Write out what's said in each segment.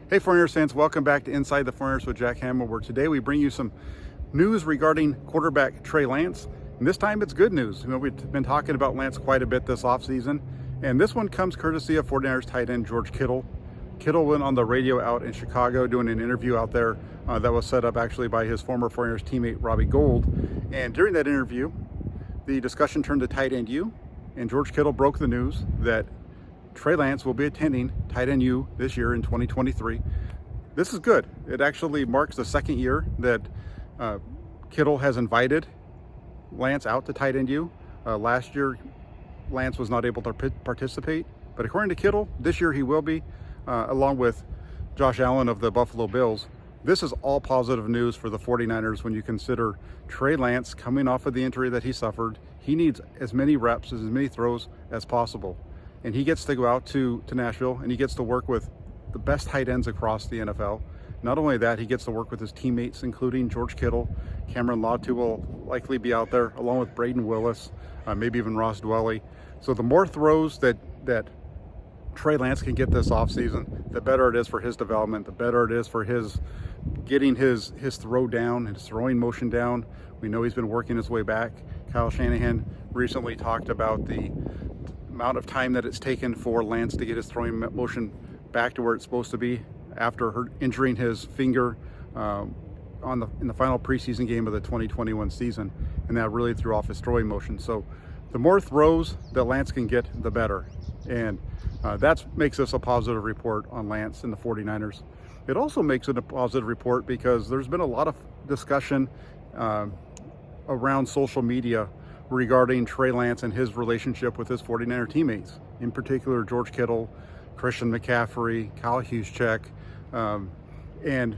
Hey 49ers fans, welcome back to Inside the 49ers with Jack Hamill, where today we bring you some news regarding quarterback Trey Lance. And this time it's good news. We've been talking about Lance quite a bit this offseason, and this one comes courtesy of 49ers tight end George Kittle. Kittle went on the radio out in Chicago doing an interview out there that was set up actually by his former 49ers teammate Robbie Gould. And during that interview, the discussion turned to tight end U, and George Kittle broke the news that Trey Lance will be attending tight end U this year in 2023. This is good. It actually marks the second year that Kittle has invited Lance out to tight end U. Last year, Lance was not able to participate, but according to Kittle, this year he will be, along with Josh Allen of the Buffalo Bills. This is all positive news for the 49ers when you consider Trey Lance coming off of the injury that he suffered. He needs as many reps, as many throws as possible. And he gets to go out to Nashville, and he gets to work with the best tight ends across the NFL. Not only that, he gets to work with his teammates, including George Kittle. Cameron Latu will likely be out there, along with Braden Willis, maybe even Ross Dwelly. So the more throws that Trey Lance can get this offseason, the better it is for his development, the better it is for his getting his throw down, his throwing motion down. We know he's been working his way back. Kyle Shanahan recently talked about the amount of time that it's taken for Lance to get his throwing motion back to where it's supposed to be after injuring his finger in the final preseason game of the 2021 season, and that really threw off his throwing motion. So the more throws that Lance can get, the better, and that makes this a positive report on Lance and the 49ers. It also makes it a positive report because there's been a lot of discussion around social media regarding Trey Lance and his relationship with his 49er teammates, in particular George Kittle, Christian McCaffrey, Kyle Juszczyk, and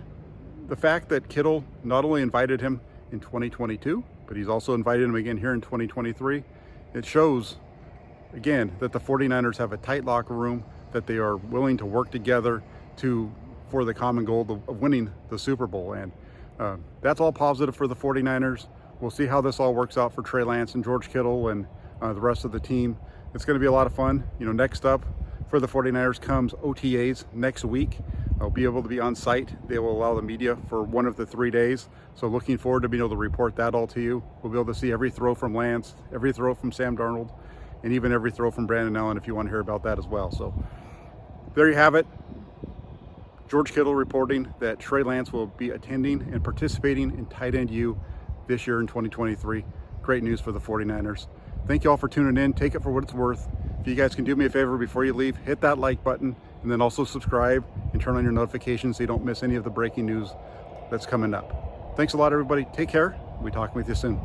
the fact that Kittle not only invited him in 2022, but he's also invited him again here in 2023, it shows, again, that the 49ers have a tight locker room, that they are willing to work together for the common goal of winning the Super Bowl, and that's all positive for the 49ers. We'll see how this all works out for Trey Lance and George Kittle and the rest of the team. It's going to be a lot of fun. Next up for the 49ers comes OTAs next week. They'll be able to be on site. They will allow the media for one of the 3 days. So looking forward to being able to report that all to you. We'll be able to see every throw from Lance, every throw from Sam Darnold, and even every throw from Brandon Allen if you want to hear about that as well. So there you have it. George Kittle reporting that Trey Lance will be attending and participating in tight end U this year in 2023. Great news for the 49ers. Thank you all for tuning in. Take it for what it's worth. If you guys can do me a favor before you leave, hit that like button and then also subscribe and turn on your notifications so you don't miss any of the breaking news that's coming up. Thanks a lot, everybody. Take care. We'll be talking with you soon.